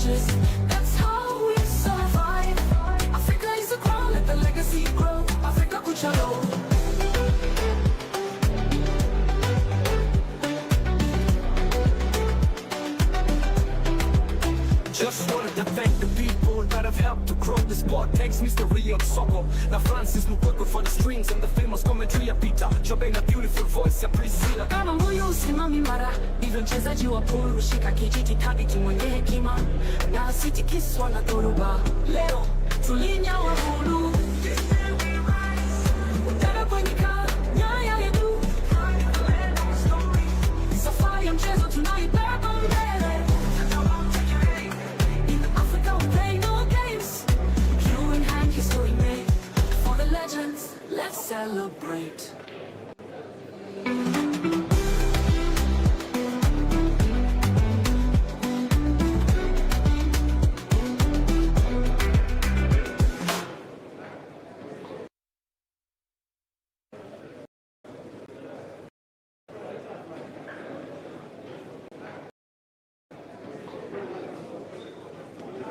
matches. That's how we survive. Africa is a crown, let the legacy grow. Africa kuchalo. Just wanted to thank the people that have helped to grow the sport. Thanks Mr. Rio Soko, na Francis Lukweko for the strings and the famous commentary ya Peter Jobe na beautiful voice ya Priscilla. Kama moyo usimami mara, hivyo mchezaji wa pool ushika kijiti thabiti mwenye hekima, na sitikiswa na dhoruba. Leo tulinyawa huru, utara kwenye nyaya yetu, safari ya mchezo tunaibeba mbele. Let's celebrate.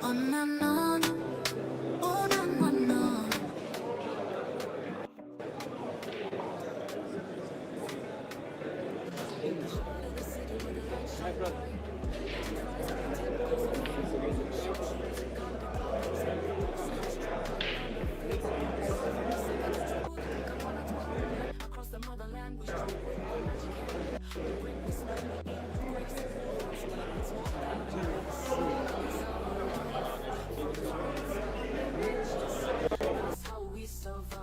On and on, on and on. Across the motherland we that's how we survive.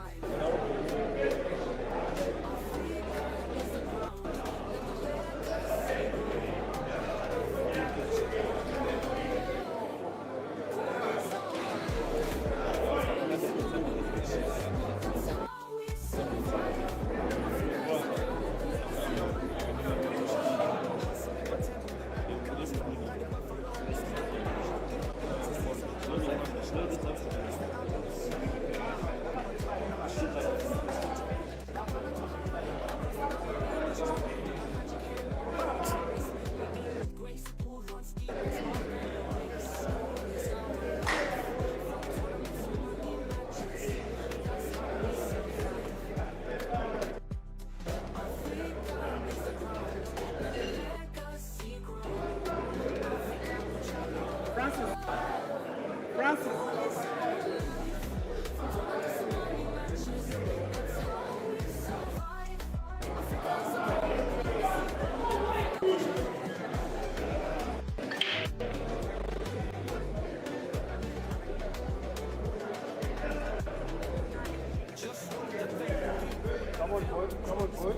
Come on, boy.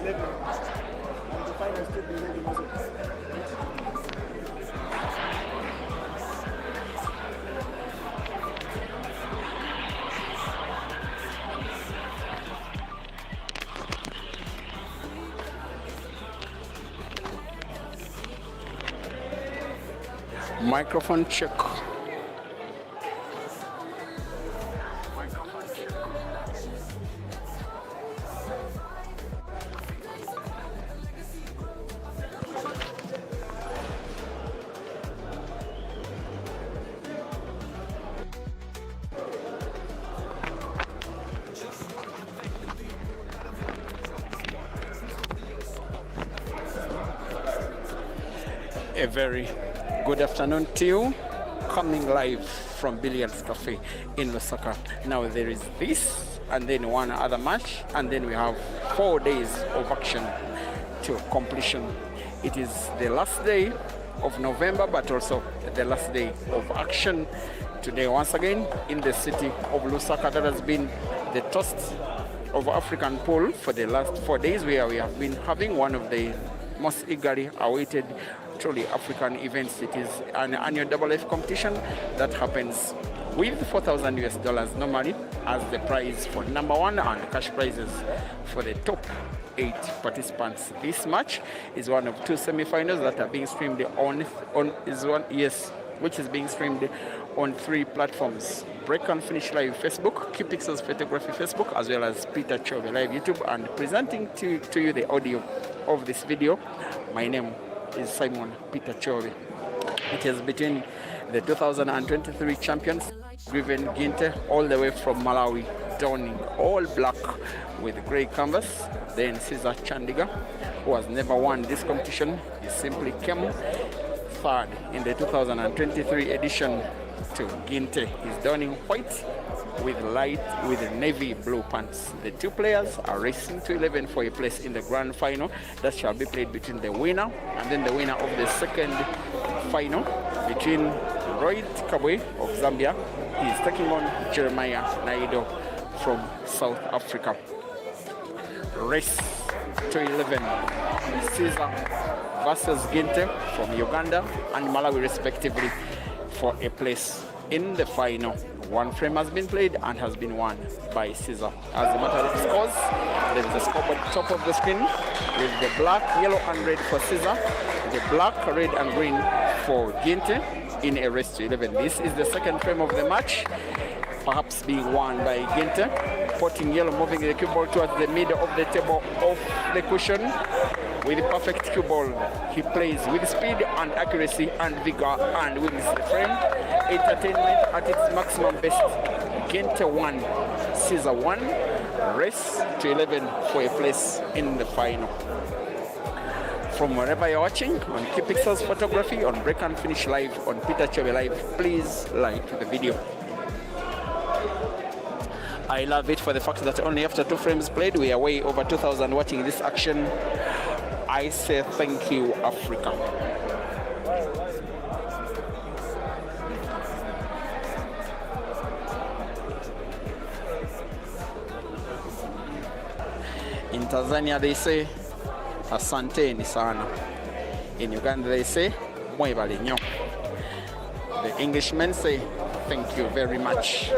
11. And the final still be 11 also. Microphone check. A very good afternoon to you, coming live from Billiards Cafe in Lusaka. Now there is this and then one other match, and then we have 4 days of action to completion. It is the last day of November, but also the last day of action today. Once again in the city of Lusaka, that has been the toast of African pool for the last 4 days, where we have been having one of the most eagerly awaited truly African events. It is an annual WF competition that happens with $4,000 normally as the prize for number one, and cash prizes for the top 8 participants. This match is one of 2 semi-finals that are being streamed which is being streamed on 3 platforms: Break and Finish Live Facebook, Q Pixels Photography Facebook, as well as Peter Chove Live YouTube. And presenting to you the audio of this video, my name is Simon Peter Chove. It is between the 2023 champions, Driven Ginte, all the way from Malawi, donning all black with grey canvas. Then Cesar Chandiga, who has never won this competition. He simply came third in the 2023 edition to Ginte. He's donning white with navy blue pants. The 2 players are racing to 11 for a place in the grand final that shall be played between the winner and then the winner of the second final between Royd Kabwe of Zambia. He is taking on Jeremiah Naido from South Africa. Race to 11. Caesar versus Ginte from Uganda and Malawi respectively for a place in the final. 1 frame has been played and has been won by Caesar. As a matter of scores, there is a scoreboard top of the screen with the black, yellow and red for Caesar, the black, red and green for Ginte in a race to 11. This is the second frame of the match, perhaps being won by Ginte. Potting yellow, moving the cue ball towards the middle of the table of the cushion with perfect cue ball. He plays with speed and accuracy and vigor and wins the frame. Entertainment at its maximum best. Ginte 1, Caesar 1. Race to 11 for a place in the final. From wherever you're watching, on Q Pixels Photography, on Break and Finish Live, on Peter Chove Live, please like the video. I love it for the fact that only after 2 frames played, we are way over 2,000 watching this action. I say thank you, Africa. In Tanzania they say asanteni sana. In Uganda they say mwebale nyo. The Englishmen say thank you very much.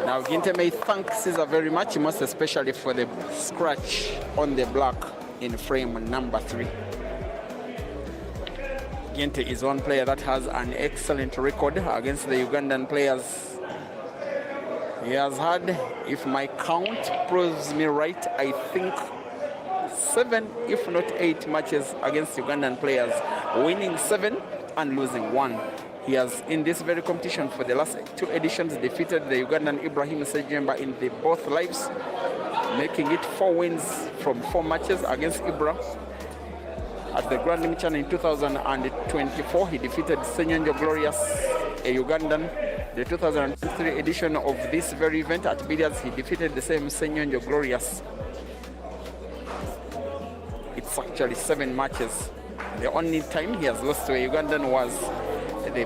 Now Ginte may thank Caesar very much, most especially for the scratch on the black in frame number 3. Ginte is one player that has an excellent record against the Ugandan players. He has had, if my count proves me right, I think 7, if not 8 matches against Ugandan players, winning 7 and losing 1. He has, in this very competition for the last 2 editions, defeated the Ugandan Ibrahim Sejemba in the both lives, making it 4 wins from 4 matches against Ibra. At the Grand Limichan in 2024, he defeated Senyonjo Glorious, a Ugandan. The 2023 edition of this very event at Billiards, he defeated the same Senyonjo Glorious. It's actually 7 matches. The only time he has lost to a Ugandan was the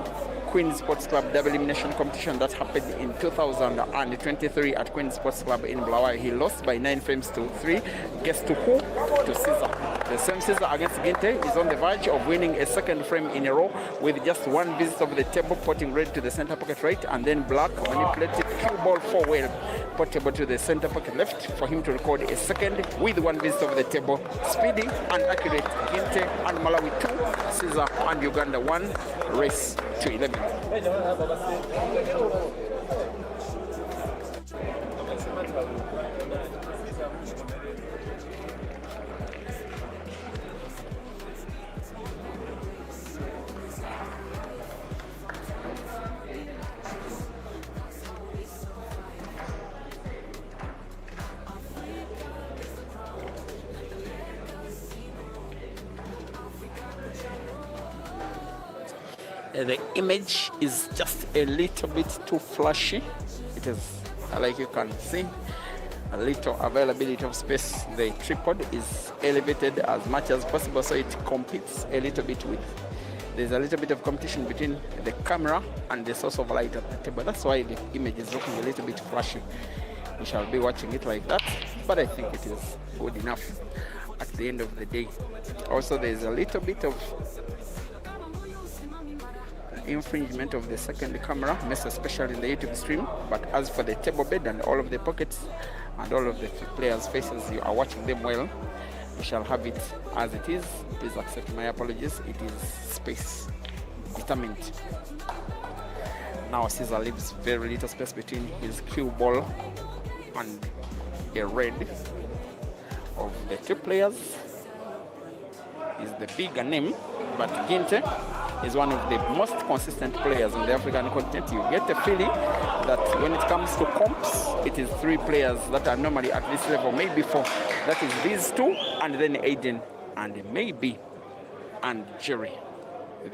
Queen's Sports Club double elimination competition that happened in 2023 at Queen's Sports Club in Bulawayo. He lost by 9 frames to 3. Guess to who? To Caesar. The same Caesar against Ginte is on the verge of winning a second frame in a row with just one visit of the table, potting red to the center pocket right, and then black manipulated cue ball 4 well, portable to the center pocket left for him to record a second with one visit of the table. Speedy and accurate Ginte and Malawi 2, Caesar and Uganda 1, race to 11. The image is just a little bit too flashy. It is, like you can see, a little availability of space. The tripod is elevated as much as possible, so it competes a little bit with. There's a little bit of competition between the camera and the source of light at the table. That's why the image is looking a little bit flashy. We shall be watching it like that, but I think it is good enough at the end of the day. Also, there's a little bit of infringement of the second camera, most especially in the YouTube stream. But as for the table bed and all of the pockets and all of the players' faces, you are watching them well. We shall have it as it is. Please accept my apologies. It is space determined. Now Caesar leaves very little space between his cue ball and a red of the two players. Is the bigger name, but Ginte is one of the most consistent players on the African continent. You get the feeling that when it comes to comps, it is 3 players that are normally at this level, maybe 4. That is these 2, and then Aiden, and maybe, and Jerry,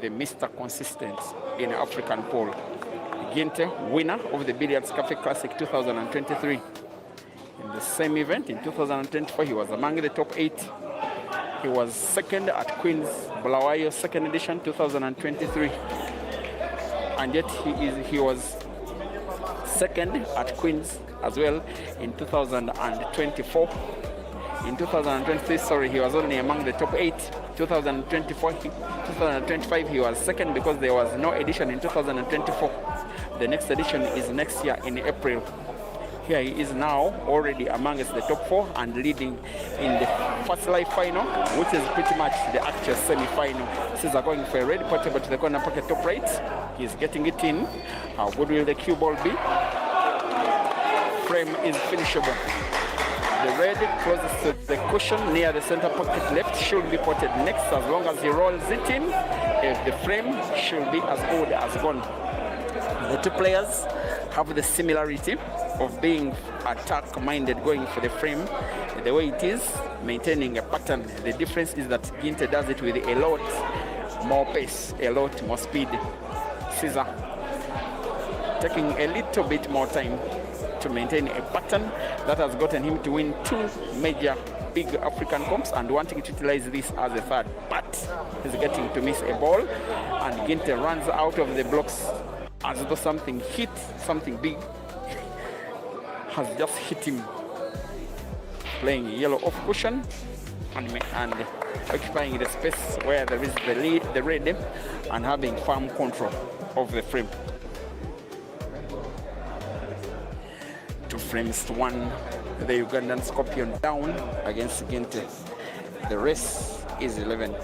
the Mr. Consistent in African pole. Ginte, winner of the Billiards Cafe Classic 2023. In the same event, in 2024, he was among the top 8. He was second at Queen's Bulawayo second edition 2023, and yet he was second at Queen's as well in 2024. In 2023, sorry, he was only among the top 8. 2025 he was second because there was no edition in 2024. The next edition is next year in April. Here he is now already amongst the top 4 and leading in the first live final, which is pretty much the actual semi-final. Caesar going for a red, portable to the corner pocket top right. He's getting it in. How good will the cue ball be? Frame is finishable. The red closest to the cushion near the center pocket left should be potted next. As long as he rolls it in, the frame should be as good as gone. The two players have the similarity of being attack-minded, going for the frame the way it is, maintaining a pattern. The difference is that Ginte does it with a lot more pace, a lot more speed. Caesar taking a little bit more time to maintain a pattern that has gotten him to win 2 major big African comps and wanting to utilize this as a third, but he's getting to miss a ball, and Ginte runs out of the blocks as though something big has just hit him. Playing yellow off cushion and occupying the space where there is the red, and having firm control of the frame. 2 frames to 1, the Ugandan Scorpion down against Ginte. The race is 11.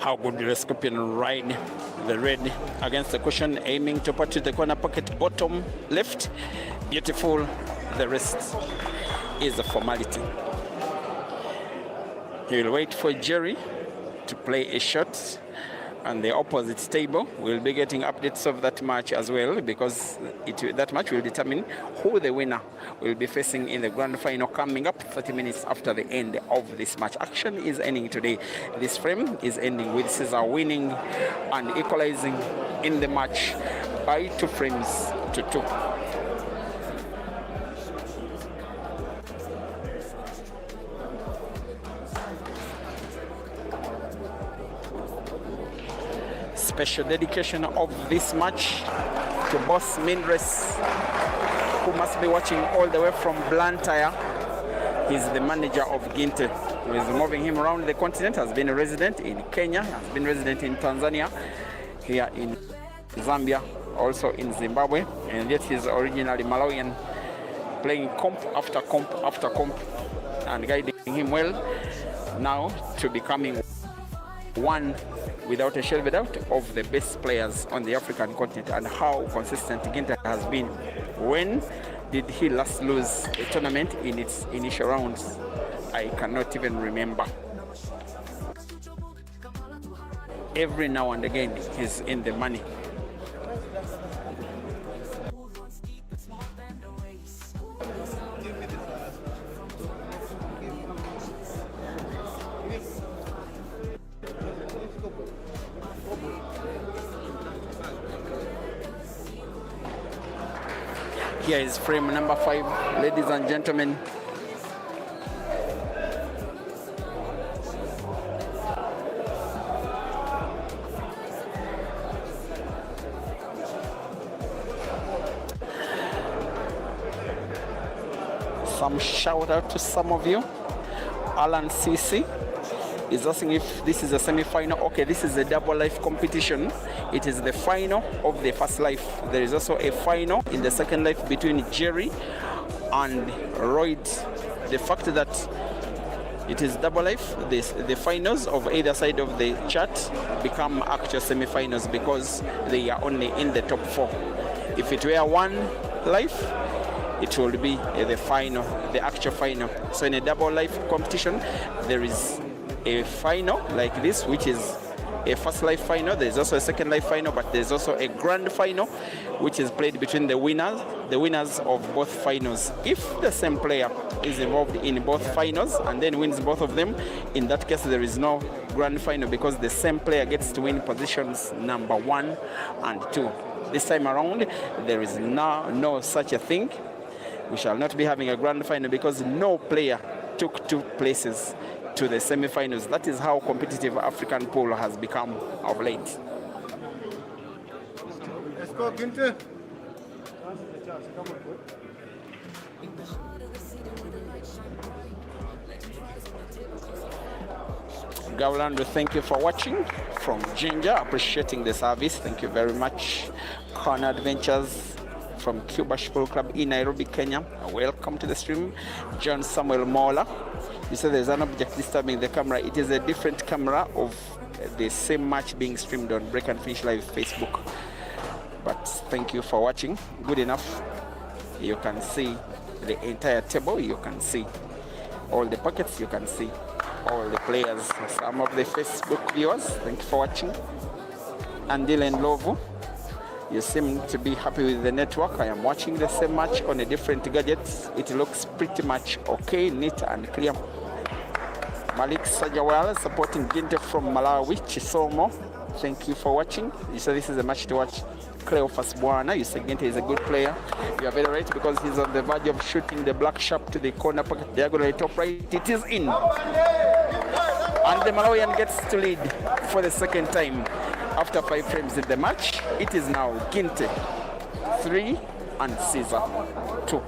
How good the Scorpion ride the red against the cushion, aiming to put to the corner pocket bottom left. Beautiful. The rest is a formality. He will wait for Jerry to play a shot on the opposite table. We'll be getting updates of that match as well, because that match will determine who the winner will be facing in the grand final coming up 30 minutes after the end of this match. Action is ending today. This frame is ending with Caesar winning and equalizing in the match by 2 frames to 2. Special dedication of this match to Boss Mindres, who must be watching all the way from Blantyre. He's the manager of Ginte, who is moving him around the continent, has been a resident in Kenya, has been resident in Tanzania, here in Zambia, also in Zimbabwe, and yet he's originally Malawian, playing comp after comp after comp and guiding him well now to becoming one, without a shadow of a doubt, of the best players on the African continent. And how consistent Ginte has been. When did he last lose a tournament in its initial rounds? I cannot even remember. Every now and again he's in the money. Here is frame number 5, ladies and gentlemen. Some shout out to some of you. Alan CC is asking if this is a semi-final. Okay, this is a double life competition. It is the final of the first life. There is also a final in the second life between Jerry and Royd. The fact that it is double life, the finals of either side of the chart become actual semi-finals because they are only in the top 4. If it were one life, it will be the final, the actual final. So in a double life competition, there is a final like this, which is a first life final. There's also a second life final, but there's also a grand final, which is played between the winners of both finals. If the same player is involved in both finals and then wins both of them, in that case there is no grand final because the same player gets to win positions number 1 and 2. This time around, there is no such a thing. We shall not be having a grand final because no player took 2 places to the semi-finals. That is how competitive African pool has become of late. Let's go, Ginte. Gawlando, thank you for watching. From Ginger, appreciating the service. Thank you very much. Corner Adventures from Cuba School Club in Nairobi, Kenya. Welcome to the stream. John Samuel Mola. You said there's an object disturbing the camera. It is a different camera of the same match being streamed on Break and Finish Live Facebook. But thank you for watching. Good enough. You can see the entire table. You can see all the pockets. You can see all the players. Some of the Facebook viewers, thank you for watching. And Dylan Lovu, you seem to be happy with the network. I am watching the same match on a different gadget. It looks pretty much okay, neat and clear. Malik Sajawal supporting Ginte from Malawi, Chisomo. Thank you for watching. You said this is a match to watch. Cleophas Buana, you said Ginte is a good player. You are very right because he's on the verge of shooting the black sharp to the corner pocket diagonally top right. It is in. And the Malawian gets to lead for the second time after 5 frames in the match. It is now Ginte 3 and Caesar 2.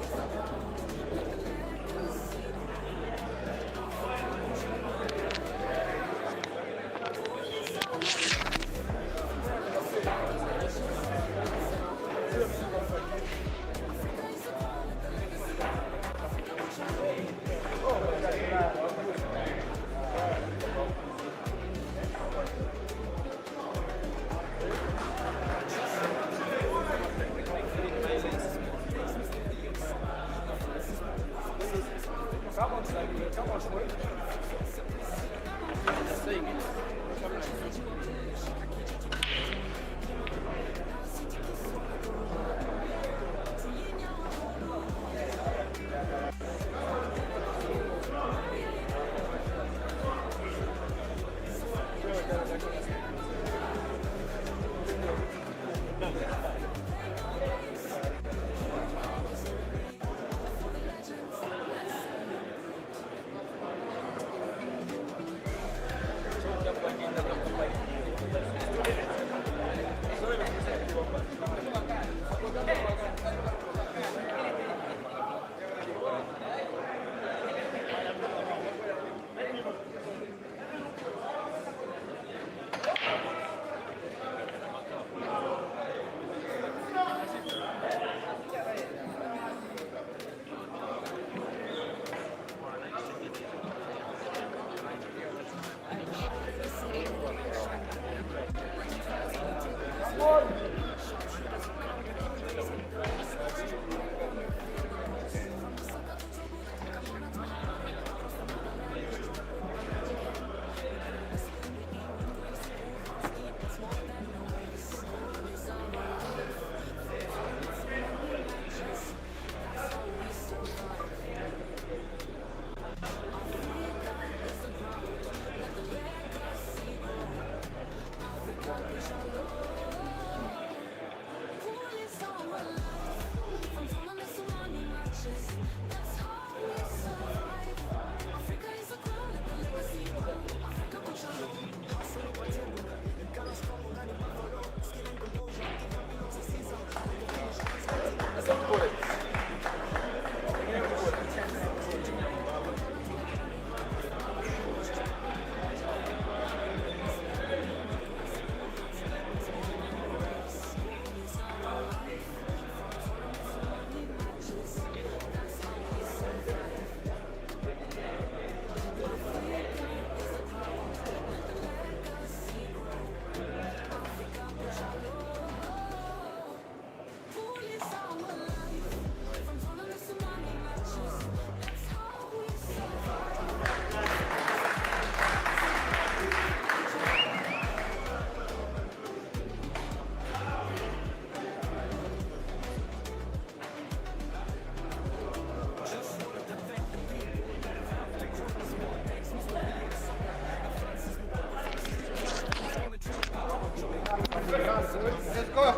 Let's go. Let's go.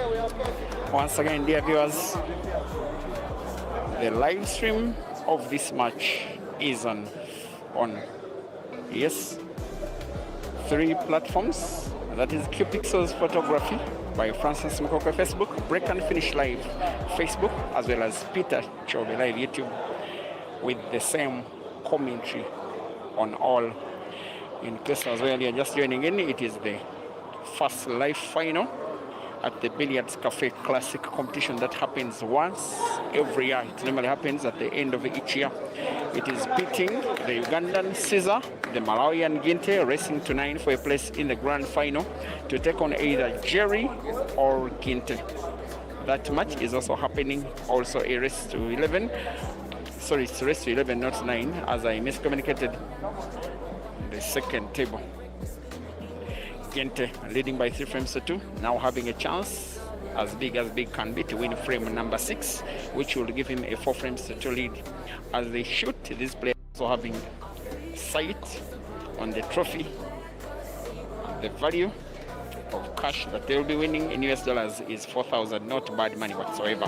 We're okay. Once again, dear viewers, the live stream of this match is on yes, 3 platforms. That is QPixels Photography by Francis Mkoka Facebook, Break and Finish Live Facebook, as well as Peter Chove Live YouTube, with the same commentary on all. In case as well you're just joining in, it is the first live final at the Billiards Cafe Classic competition that happens once every year. It normally happens at the end of each year. It is pitting the Ugandan Caesar, the Malawian Ginte, racing to 9 for a place in the grand final to take on either Jerry or Ginte. That match is also happening, also a race to 11. Sorry, it's race to 11, not 9, as I miscommunicated the second table. Ginte leading by 3 frames to 2, now having a chance as big can be to win frame number 6, which will give him a 4 frames to 2 lead. As they shoot, these players also having sight on the trophy, the value of cash that they'll be winning in US dollars is 4,000, not bad money whatsoever.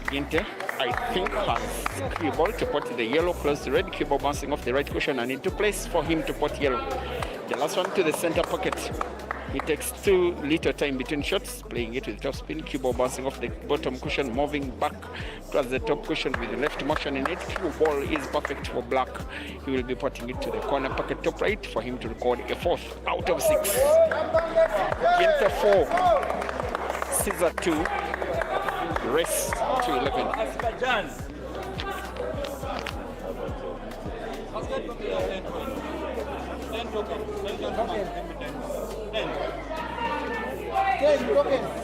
Ginte, I think, has cue ball to put the yellow close to red, cue ball bouncing off the right cushion and into place for him to put yellow. The last one to the center pocket. He takes too little time between shots, playing it with top spin, cue ball bouncing off the bottom cushion, moving back towards the top cushion with the left motion in it. Cue ball is perfect for black. He will be putting it to the corner pocket top right for him to record a 4th out of 6. Ginte 4, Caesar 2, race to 11. 10 tokens.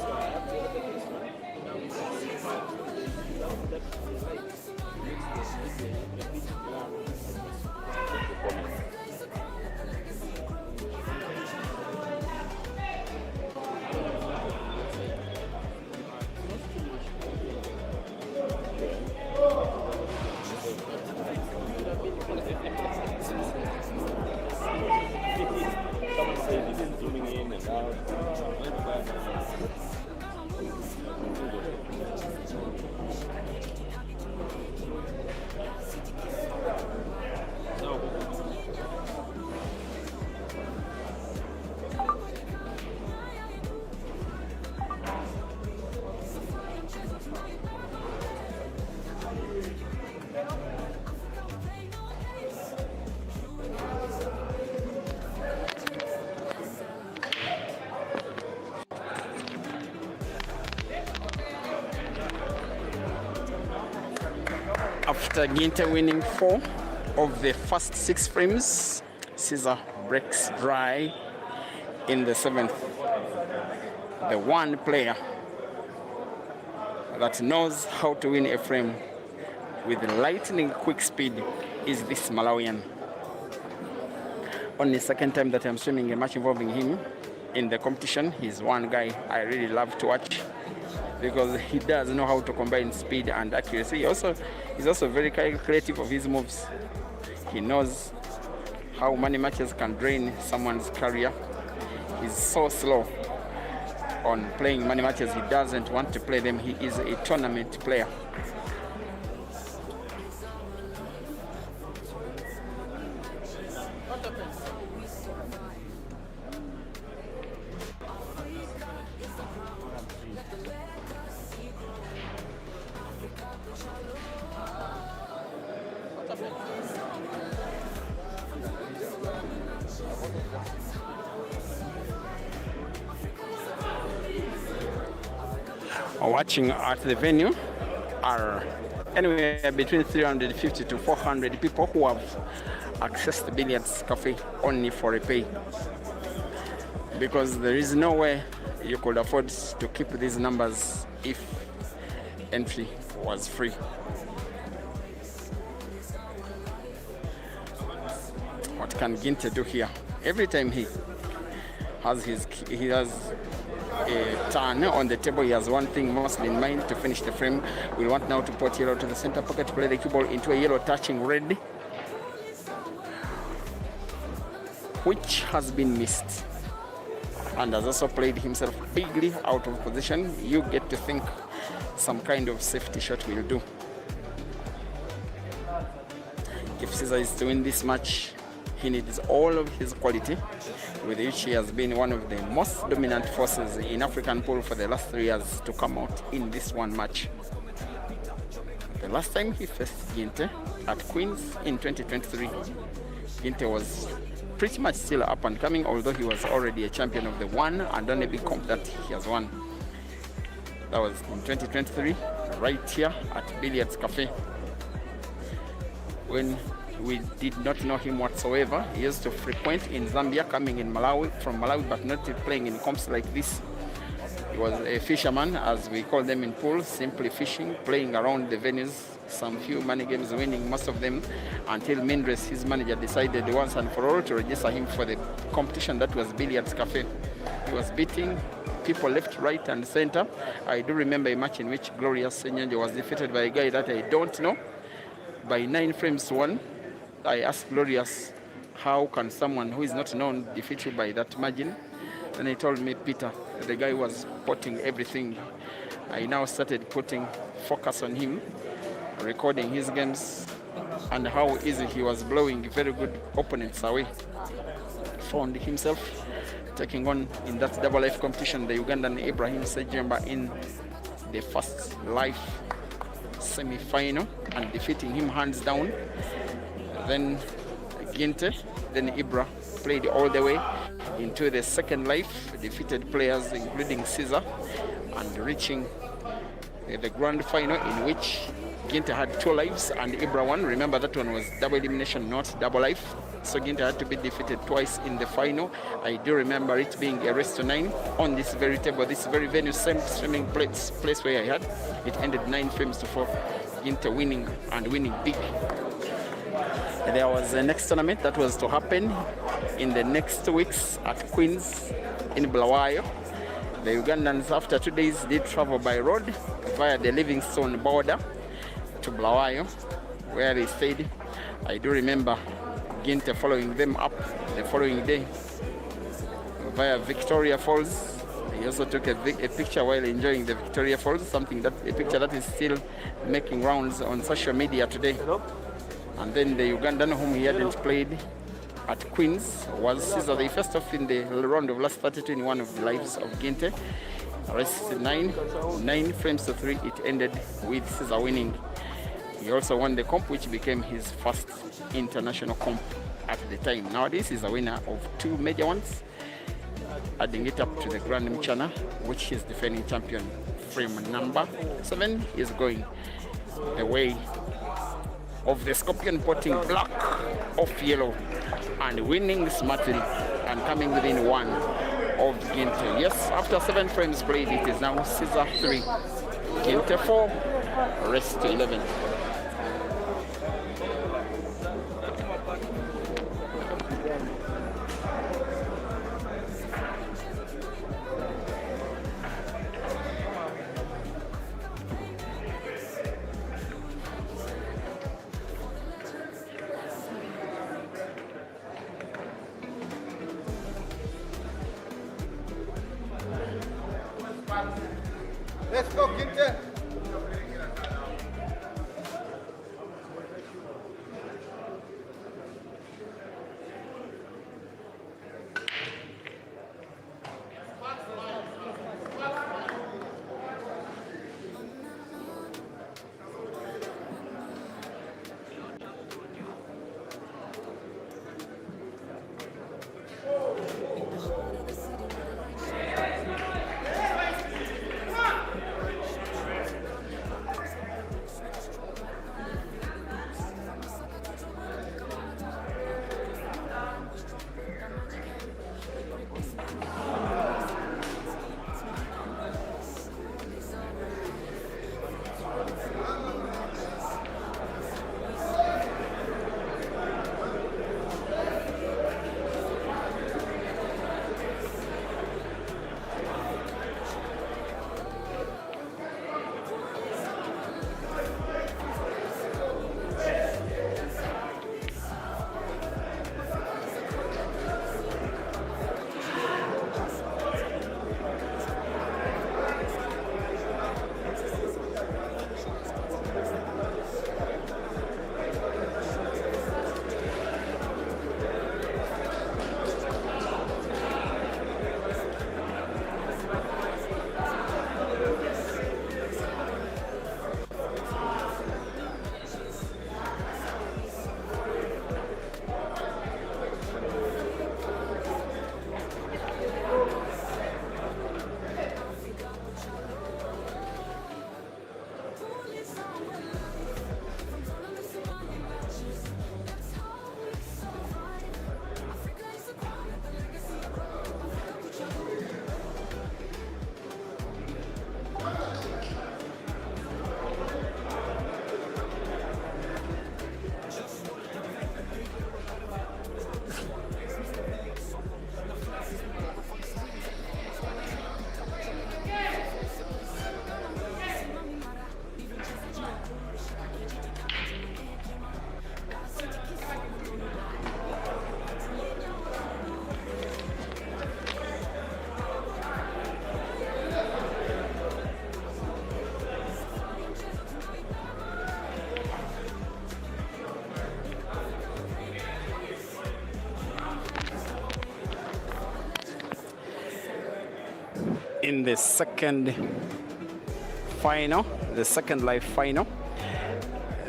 After Ginte winning 4 of the first 6 frames, Caesar breaks dry in the 7th. The one player that knows how to win a frame with lightning quick speed is this Malawian. Only second time that I'm swimming a match involving him in the competition. He's one guy I really love to watch because he does know how to combine speed and accuracy. He's also very creative of his moves. He knows how many matches can drain someone's career. He's so slow on playing many matches. He doesn't want to play them. He is a tournament player. Watching at the venue are anywhere between 350 to 400 people who have accessed the Billiards Cafe only for a pay, because there is no way you could afford to keep these numbers if entry was free. What can Ginte do here? Every time he has a turn on the table, he has one thing mostly in mind: to finish the frame. We want now to put yellow to the center pocket, play the cue ball into a yellow touching red, which has been missed, and has also played himself bigly out of position. You get to think some kind of safety shot will do. If Caesar is to win this match, he needs all of his quality, with which he has been one of the most dominant forces in African pool for the last 3 years, to come out in this one match. The last time he faced Ginte at Queens in 2023, Ginte was pretty much still up and coming, although he was already a champion of the one and only big comp that he has won. That was in 2023, right here at Billiards Cafe, when we did not know him whatsoever. He used to frequent in Zambia, coming in from Malawi, but not playing in comps like this. He was a fisherman, as we call them in pool, simply fishing, playing around the venues, some few money games, winning most of them, until Mindres, his manager, decided once and for all to register him for the competition that was Billiards Cafe. He was beating people left, right, and center. I do remember a match in which Glorious Senyonjo was defeated by a guy that I don't know by 9 frames to 1. I asked Glorious, how can someone who is not known defeat you by that margin? And he told me, Peter, the guy was potting everything. I now started putting focus on him, recording his games, and how easy he was blowing very good opponents away. Found himself taking on in that double life competition the Ugandan Ibrahim Sejemba in the first life semi-final and defeating him hands down. Then Ginte, then Ibra played all the way into the second life, defeated players including Caesar, and reaching the grand final in which Ginte had 2 lives and Ibra won. Remember, that one was double elimination, not double life. So Ginte had to be defeated twice in the final. I do remember it being a race to 9 on this very table, this very venue, same swimming place where I had. It ended 9 frames to 4. Ginte winning and winning big. There was a next tournament that was to happen in the next 2 weeks at Queens in Bulawayo. The Ugandans, after 2 days, did travel by road via the Livingstone border to Bulawayo, where they stayed. I do remember Ginte following them up the following day via Victoria Falls. He also took a picture while enjoying the Victoria Falls, a picture that is still making rounds on social media today. And then the Ugandan whom he hadn't played at Queens was Caesar. They first off in the round of last 32 in one of the lives of Ginte. Race 9 frames to 3. It ended with Caesar winning. He also won the comp, which became his first international comp at the time. Nowadays, he's a winner of 2 major ones, adding it up to the Grand Mchana, which is defending champion. Frame number 7 is going the way of the Scorpion, potting black off yellow and winning smartly and coming within 1 of Ginte. Yes, after 7 frames played, it is now Caesar 3, Ginte 4, rest 11. Let's go, Ginte. In the second final, the second live final,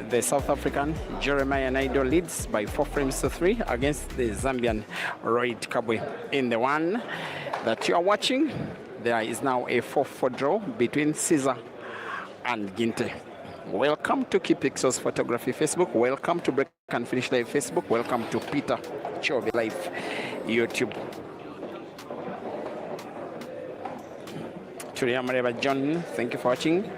the South African Jeremiah Naido leads by 4 frames to 3 against the Zambian Roy Kabwe. In the one that you are watching, there is now a 4-4 draw between Caesar and Ginte. Welcome to Key Pixels Photography Facebook. Welcome to Break and Finish Live Facebook. Welcome to Peter Chovy Live YouTube. Mareva John, thank you for watching.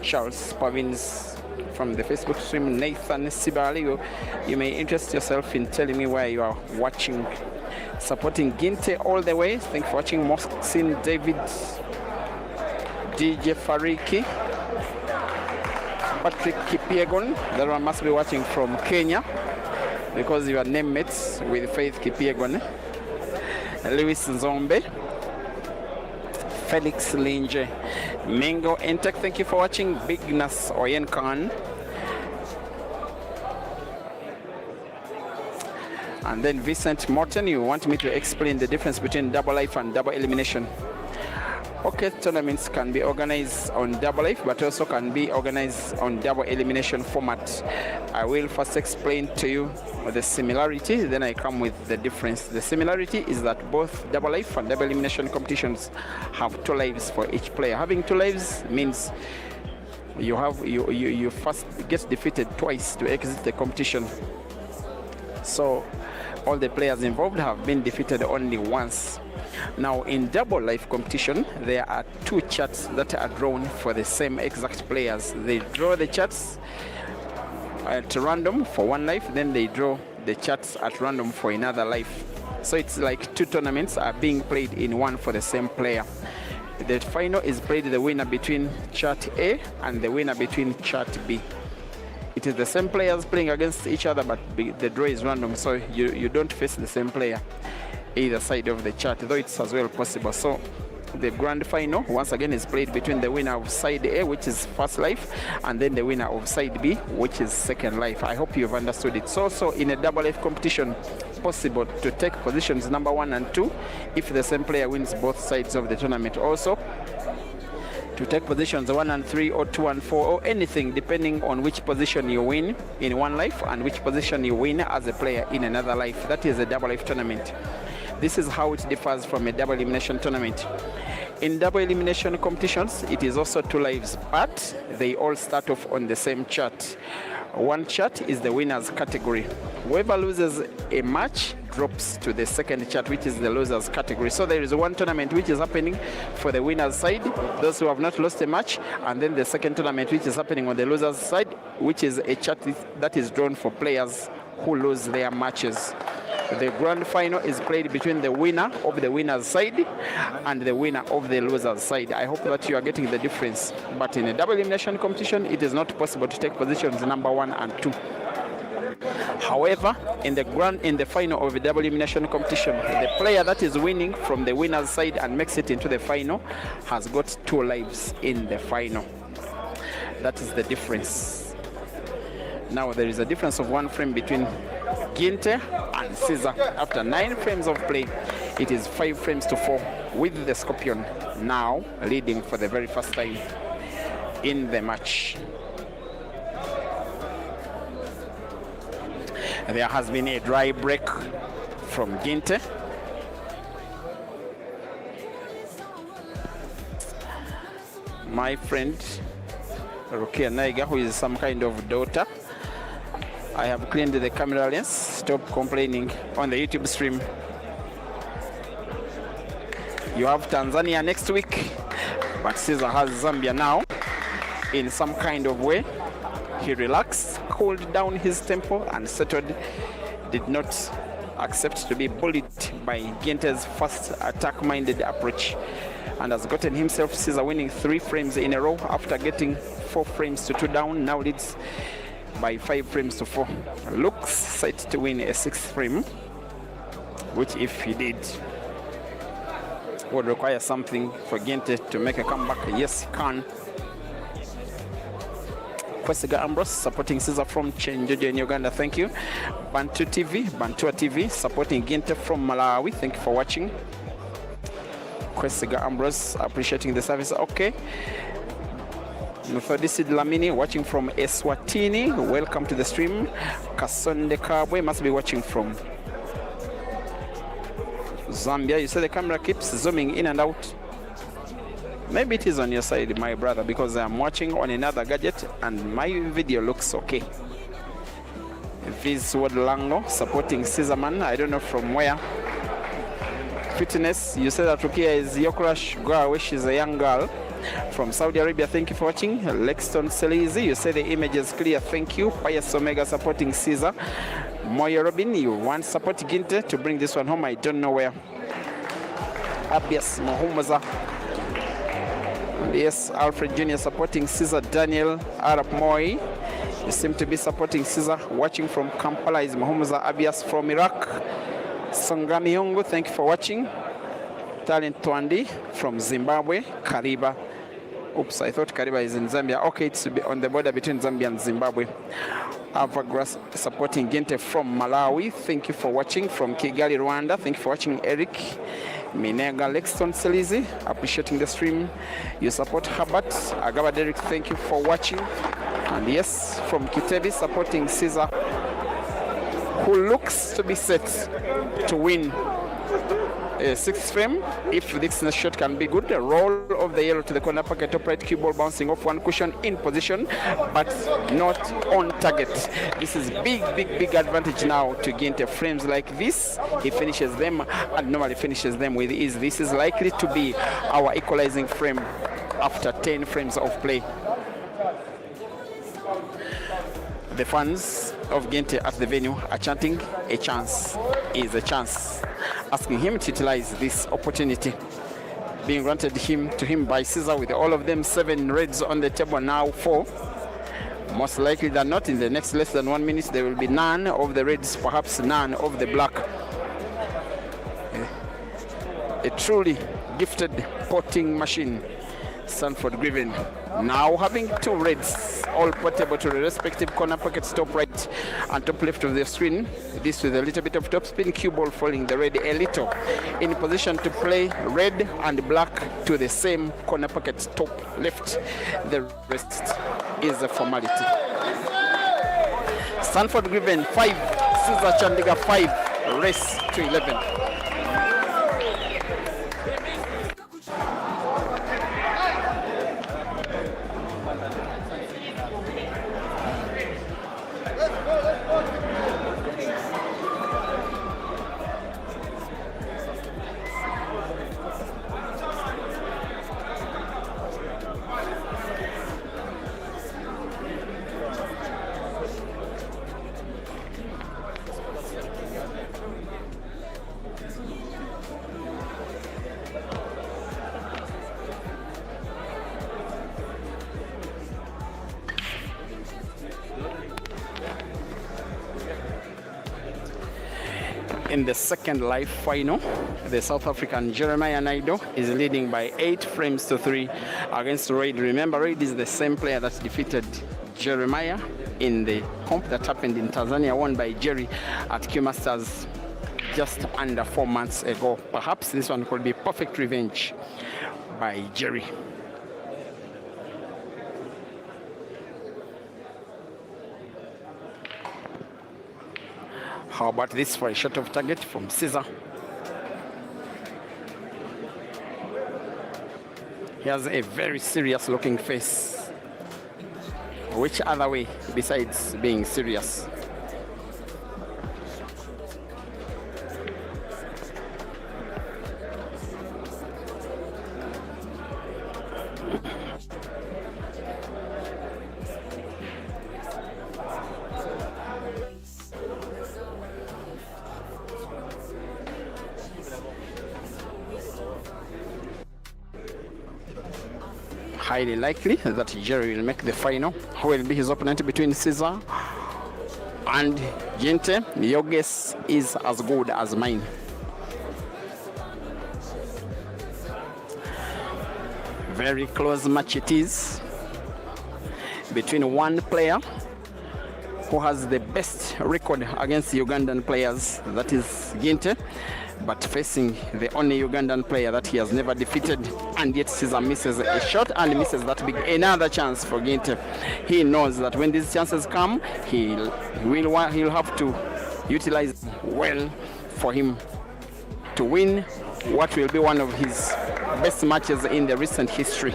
Charles Pavins from the Facebook stream. Nathan Sibali, you may interest yourself in telling me where you are watching. Supporting Ginte all the way. Thank you for watching. Mohsin David, DJ Fariki, Patrick Kipiegon. That one must be watching from Kenya because you are name mates with Faith Kipiegon. Lewis Nzombe, Felix Linje, Mingo Intec, thank you for watching. Bigness Oyen Khan. And then Vincent Morton, you want me to explain the difference between double life and double elimination. Okay, tournaments can be organized on double life, but also can be organized on double elimination format. I will first explain to you the similarity, then I come with the difference. The similarity is that both double life and double elimination competitions have 2 lives for each player. Having 2 lives means you first get defeated twice to exit the competition. So all the players involved have been defeated only once. Now in double life competition, there are 2 charts that are drawn for the same exact players. They draw the charts at random for 1 life, then they draw the charts at random for another life. So it's like 2 tournaments are being played in one for the same player. The final is played the winner between chart A and the winner between chart B. It is the same players playing against each other, but the draw is random, so you don't face the same player either side of the chart, though it's as well possible. So the grand final once again is played between the winner of side A, which is first life, and then the winner of side B, which is second life. I hope you've understood it. So in a double life competition, possible to take positions number 1 and 2 if the same player wins both sides of the tournament. Also to take positions 1 and 3 or 2 and 4 or anything depending on which position you win in one life and which position you win as a player in another life. That is a double life tournament. This is how it differs from a double elimination tournament. In double elimination competitions, it is also 2 lives, but they all start off on the same chart. One chart is the winner's category. Whoever loses a match drops to the second chart, which is the loser's category. So there is one tournament which is happening for the winner's side, those who have not lost a match, and then the second tournament which is happening on the loser's side, which is a chart that is drawn for players who lose their matches. The grand final is played between the winner of the winner's side and the winner of the loser's side. I hope that you are getting the difference. But in a double elimination competition, it is not possible to take positions number 1 and 2. However, in the final of a double elimination competition, the player that is winning from the winner's side and makes it into the final has got 2 lives in the final. That is the difference. Now there is a difference of 1 frame between Ginte and Caesar. After 9 frames of play, it is 5 frames to 4 with the Scorpion now leading for the very first time in the match. There has been a dry break from Ginte. My friend Rukia Naiga, who is some kind of daughter, I have cleaned the camera lens. Stop complaining on the YouTube stream. You have Tanzania next week, but Caesar has Zambia now. In some kind of way, he relaxed, cooled down his tempo and settled. Did not accept to be bullied by Ginte's first attack-minded approach, and has gotten himself Caesar winning 3 frames in a row after getting 4 frames to 2 down. Now leads by 5 frames to 4. Looks set to win a 6th frame, which if he did would require something for Ginte to make a comeback. Yes, he can. Kwesiga Ambrose supporting Caesar from Chenjojo in Uganda, thank you. Bantua TV supporting Ginte from Malawi, thank you for watching. Kwesiga Ambrose appreciating the service. Okay. Methodist Lamini watching from Eswatini, welcome to the stream. Kasonde Kabwe must be watching from Zambia. You say the camera keeps zooming in and out. Maybe it is on your side, my brother, because I'm watching on another gadget and my video looks okay. This Ward Lango supporting Caesarman. I don't know from where. Fitness, you said that Rukia is your crush girl, which is a young girl from Saudi Arabia. Thank you for watching. Lexton Selizi, you say the image is clear. Thank you. Pius Omega supporting Caesar. Moya Robin, you want support Ginte to bring this one home. I don't know where. Abias Mahumaza. Yes, Alfred Jr. supporting Caesar. Daniel Arab Moy, you seem to be supporting Caesar. Watching from Kampala is Mahumaza Abias from Iraq. Sangami Yongo, thank you for watching. Talent Twandi from Zimbabwe. Kariba. Oops, I thought Kariba is in Zambia. Okay, it's on the border between Zambia and Zimbabwe. Avagras supporting Ginte from Malawi. Thank you for watching. From Kigali, Rwanda. Thank you for watching, Eric. Minega Lexton Selizi, appreciating the stream. You support Herbert. Agaba Derek, thank you for watching. And yes, from Kitebi, supporting Caesar, who looks to be set to win a sixth frame. If this shot can be good, a roll of the yellow to the corner pocket, top right cue ball bouncing off one cushion in position, but not on target. This is big advantage now to Ginte. Frames like this, he finishes them and normally finishes them with ease. This is likely to be our equalizing frame after 10 frames of play. The fans of Ginte at the venue are chanting, "A chance is a chance," asking him to utilize this opportunity being granted to him by Caesar, with all of them 7 reds on the table, now 4. Most likely than not, in the next less than 1 minute, there will be none of the reds, perhaps none of the black. A truly gifted potting machine. Sanford Griven now having 2 reds, all portable to the respective corner pockets, top right and top left of the screen. This with a little bit of top spin, cue ball following the red a little. In position to play red and black to the same corner pockets, top left. The rest is a formality. Sanford Griven 5, Caesar Chandiga 5, race to 11. In the second live final, the South African Jeremiah Naido is leading by 8 frames to 3 against Reid. Remember, Reid is the same player that defeated Jeremiah in the comp that happened in Tanzania, won by Jerry at Q Masters just under 4 months ago. Perhaps this one could be perfect revenge by Jerry. How about this for a shot of target from Caesar? He has a very serious looking face. Which other way besides being serious? Highly likely that Jerry will make the final. Who will be his opponent between Caesar and Ginte? Your guess is as good as mine. Very close match it is between one player who has the best record against Ugandan players, that is Ginte, but facing the only Ugandan player that he has never defeated, and yet Caesar misses a shot and misses that big another chance for Ginte. He knows that when these chances come, he'll have to utilize well for him to win what will be one of his best matches in the recent history.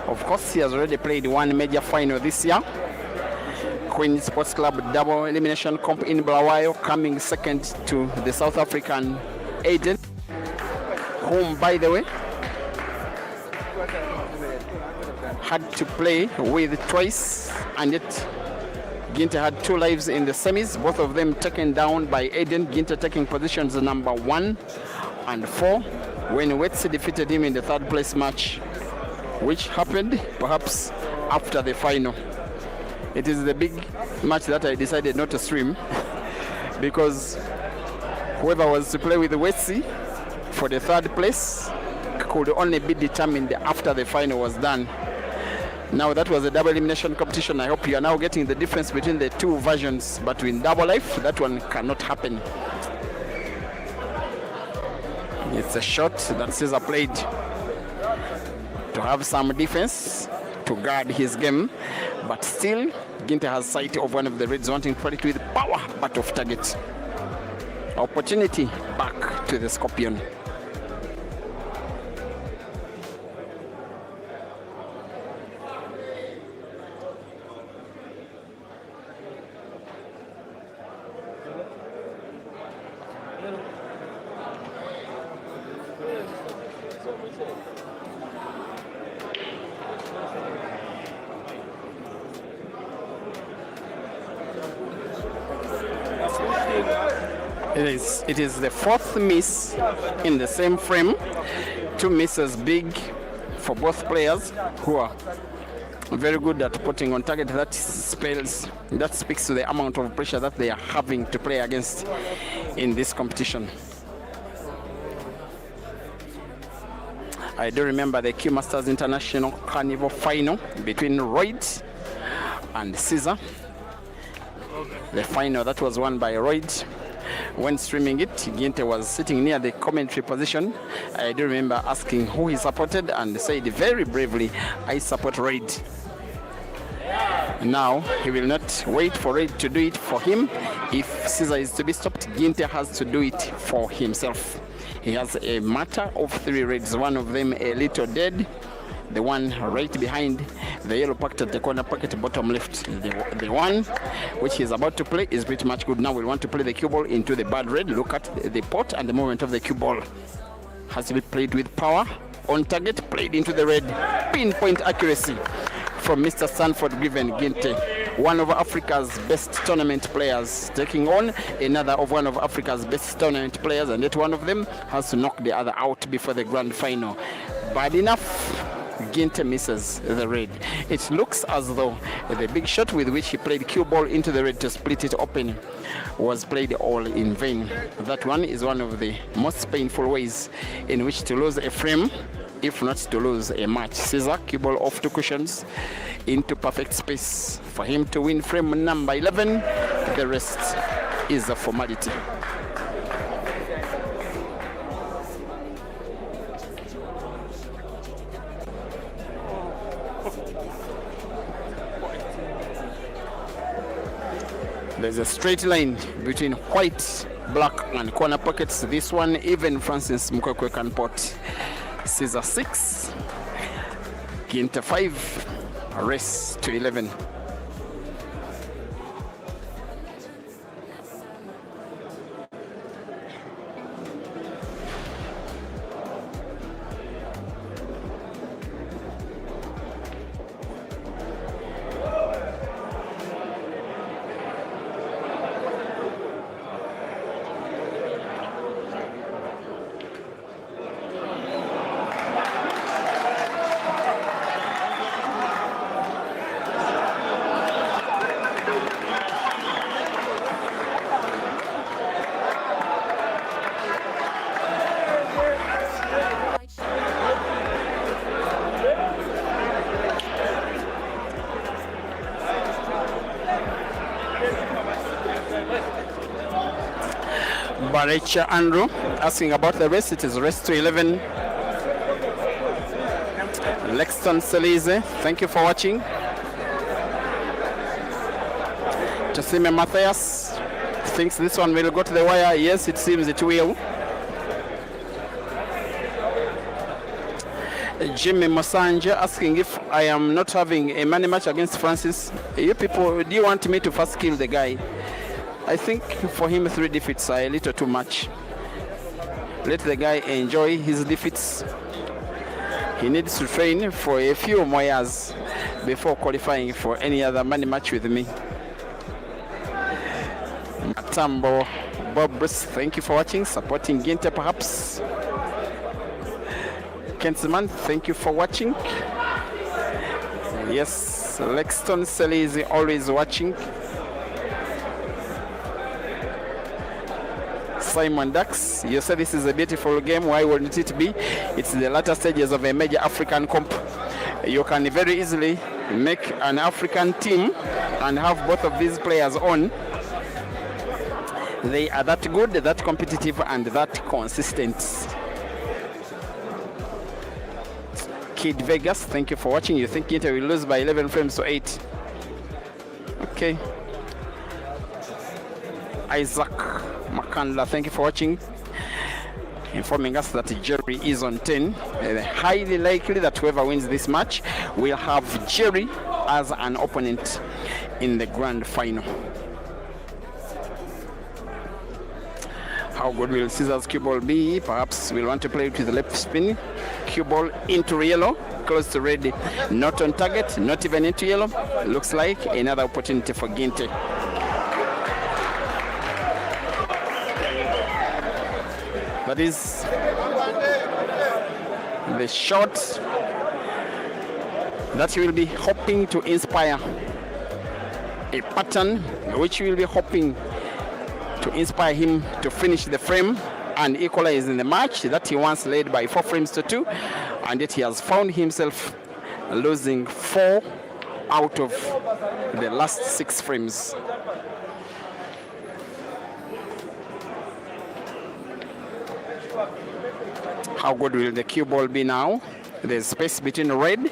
Of course, he has already played one major final this year. Queen Sports Club double elimination comp in Bulawayo, coming second to the South African Aiden, whom, by the way, had to play with twice, and yet Ginte had 2 lives in the semis, both of them taken down by Aiden. Ginte taking positions number 1 and 4 when Wetsi defeated him in the 3rd place match, which happened perhaps after the final. It is the big match that I decided not to stream because whoever was to play with Wetsi for the 3rd place could only be determined after the final was done. Now that was a double elimination competition. I hope you are now getting the difference between the 2 versions, but in double life that one cannot happen. It's a shot that Caesar played to have some defense to guard his game, but still Ginte has sight of one of the Reds wanting to play it with power but off target. Opportunity back to the Scorpion. It is the 4th miss in the same frame. 2 misses big for both players who are very good at putting on target. That speaks to the amount of pressure that they are having to play against in this competition. I do remember the Q Masters International Carnival final between Royd and Caesar. The final that was won by Royd. When streaming it, Ginte was sitting near the commentary position. I do remember asking who he supported and said very bravely, I support Raid. Now, he will not wait for Raid to do it for him. If Caesar is to be stopped, Ginte has to do it for himself. He has a matter of 3 Raids, one of them a little dead. The one right behind the yellow packet at the corner pocket bottom left. The one which he's about to play is pretty much good. Now we want to play the cue ball into the bad red. Look at the pot and the movement of the cue ball. Has to be played with power. On target, played into the red. Pinpoint accuracy from Mr. Sanford given Ginte. One of Africa's best tournament players taking on another of one of Africa's best tournament players, and yet one of them has to knock the other out before the grand final. Bad enough. Ginte misses the red. It looks as though the big shot with which he played cue ball into the red to split it open was played all in vain. That one is one of the most painful ways in which to lose a frame, if not to lose a match. Caesar, cue ball off 2 cushions into perfect space for him to win frame number 11. The rest is a formality. There's a straight line between white, black, and corner pockets. This one, even Francis Mkwekwe can pot. Caesar 6, Ginte 5, race to 11. Barecha Andrew asking about the race. It is race to 11. Lexton Selize, thank you for watching. Tosime Matthias thinks this one will go to the wire. Yes, it seems it will. Jimmy Mosanje asking if I am not having a money match against Francis. You people, do you want me to first kill the guy? I think for him 3 defeats are a little too much. Let the guy enjoy his defeats. He needs to train for a few more years before qualifying for any other money match with me. Matambo, Bob Bruce, thank you for watching, supporting Ginte perhaps. Kensman, thank you for watching. Yes, Lexton Selly is always watching. Simon Dax, you said this is a beautiful game. Why wouldn't it be? It's the latter stages of a major African comp. You can very easily make an African team and have both of these players on. They are that good, that competitive, and that consistent. Kid Vegas, thank you for watching. You think Ginte will lose by 11 frames to 8? Okay. Isaac Makandla, thank you for watching. Informing us that Jerry is on 10. Highly likely that whoever wins this match will have Jerry as an opponent in the grand final. How good will Caesar's cue ball be? Perhaps we'll want to play it with the left spin. Cue ball into yellow, close to red, not on target, not even into yellow. Looks like another opportunity for Ginte. That is the shot that he will be hoping to inspire, a pattern which will be hoping to inspire him to finish the frame and equalize in the match that he once led by 4 frames to 2, and yet he has found himself losing 4 out of the last 6 frames. How good will the cue ball be now? There's space between red,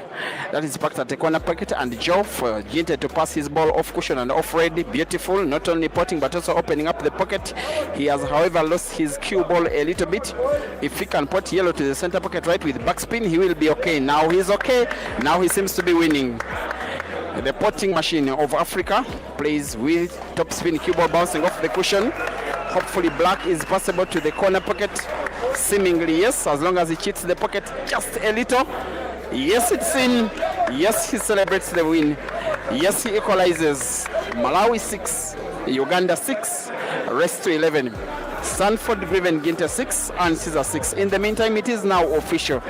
that is parked at the corner pocket, and Joe for Ginte to pass his ball off cushion and off red. Beautiful, not only potting but also opening up the pocket. He has, however, lost his cue ball a little bit. If he can pot yellow to the center pocket right with backspin, he will be okay. Now he's okay. Now he seems to be winning. The potting machine of Africa plays with top spin cue ball bouncing off the cushion. Hopefully black is passable to the corner pocket. Seemingly yes, as long as he cheats the pocket just a little. Yes, it's in. Yes, he celebrates the win. Yes, he equalizes. Malawi 6, Uganda 6, rest to 11. Sanford driven Ginte 6 and Caesar 6. In the meantime, it is now official.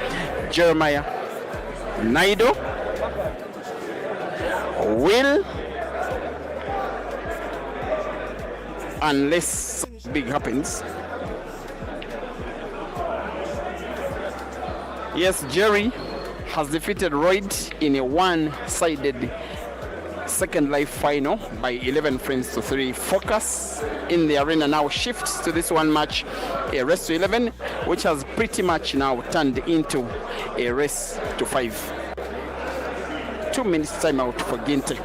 Jeremiah Naido will, unless big happens. Yes, Jerry has defeated Royd in a one-sided second life final by 11 frames to 3. Focus in the arena now shifts to this one match, a race to 11, which has pretty much now turned into a race to 5. 2 minutes timeout for Ginte.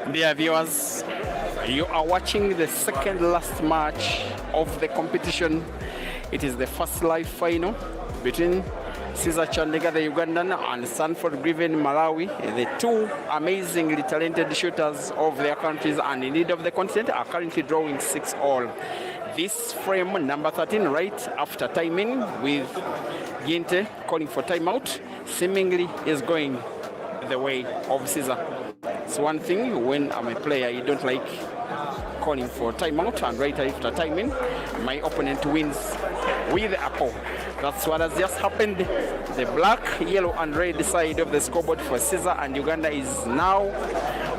Dear viewers, you are watching the second last match of the competition. It is the first live final between Caesar Chandega, the Ugandan, and Sanford Griven, Malawi. The two amazingly talented shooters of their countries and indeed of the continent are currently drawing 6-all. This frame, number 13, right after timing with Ginte calling for timeout, seemingly is going the way of Caesar. It's one thing when I'm a player, you don't like calling for timeout, and right after timing, my opponent wins with the apple. That's what has just happened. The black, yellow, and red side of the scoreboard for Caesar and Uganda is now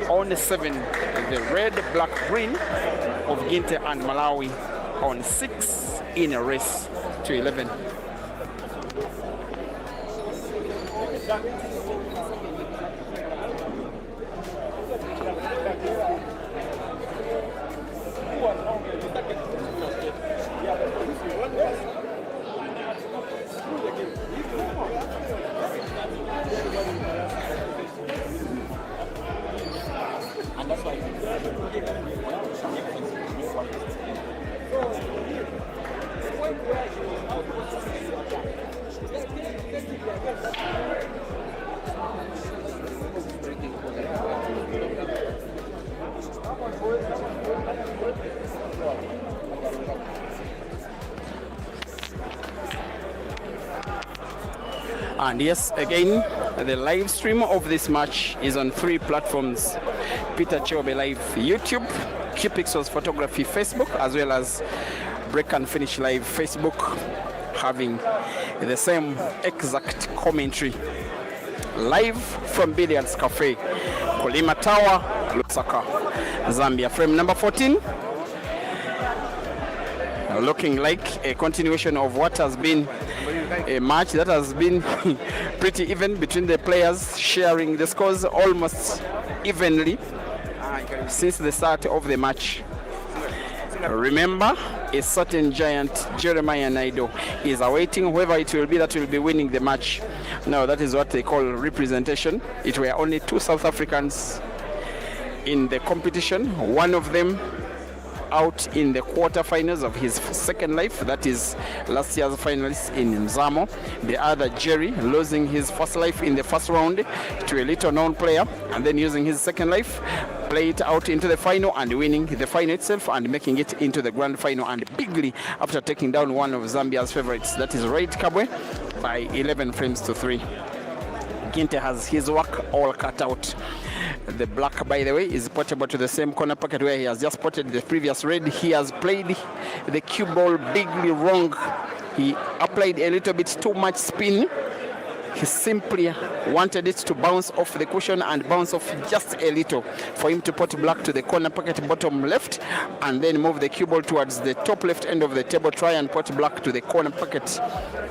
on 7. The red, black, green of Ginte and Malawi on 6 in a race to 11. And yes, again, the live stream of this match is on 3 platforms: Peter Chobe Live YouTube, QPixels Photography Facebook, as well as Break and Finish Live Facebook, having the same exact commentary. Live from Billiards Cafe, Kolima Tower, Lusaka, Zambia. Frame number 14. Looking like a continuation of what has been a match that has been pretty even between the players, sharing the scores almost evenly since the start of the match. Remember, a certain giant, Jeremiah Naido, is awaiting whoever it will be that will be winning the match. Now, that is what they call representation. It were only 2 South Africans in the competition. One of them out in the quarterfinals of his second life, that is last year's finalist in Mzamo. The other, Jerry, losing his first life in the first round to a little known player, and then using his second life, play it out into the final and winning the final itself and making it into the grand final, and bigly after taking down one of Zambia's favorites, that is Raid Kabwe, by 11 frames to 3. Ginte has his work all cut out. The black, by the way, is portable to the same corner pocket where he has just spotted the previous red. He has played the cue ball bigly wrong. He applied a little bit too much spin. He simply wanted it to bounce off the cushion and bounce off just a little for him to put black to the corner pocket bottom left and then move the cue ball towards the top left end of the table, try and put black to the corner pocket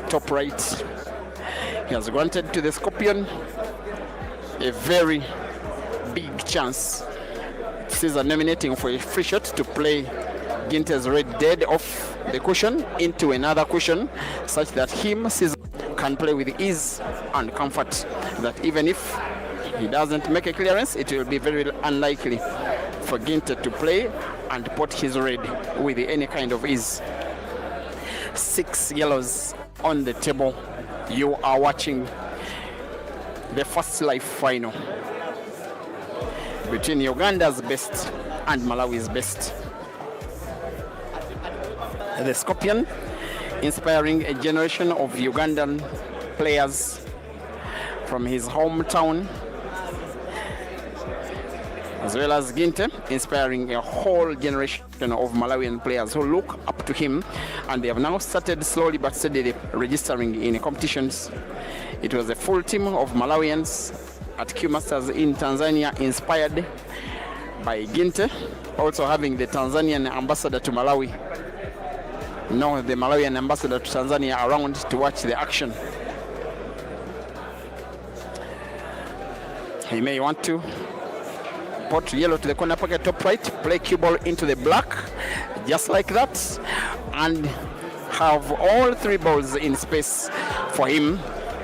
top right. He has granted to the Scorpion a very big chance. Caesar nominating for a free shot to play Ginte's red dead off the cushion into another cushion, such that him, Caesar, can play with ease and comfort. That even if he doesn't make a clearance, it will be very unlikely for Ginte to play and put his red with any kind of ease. 6 yellows on the table. You are watching the first live final between Uganda's best and Malawi's best. The Scorpion inspiring a generation of Ugandan players from his hometown, as well as Ginte inspiring a whole generation of Malawian players who look up to him, and they have now started slowly but steadily registering in competitions. It was a full team of Malawians at Q Masters in Tanzania, inspired by Ginte, also having the Tanzanian ambassador to Malawi, no, the Malawian ambassador to Tanzania around to watch the action. He may want to put yellow to the corner pocket top right, play cue ball into the black, just like that, and have all 3 balls in space for him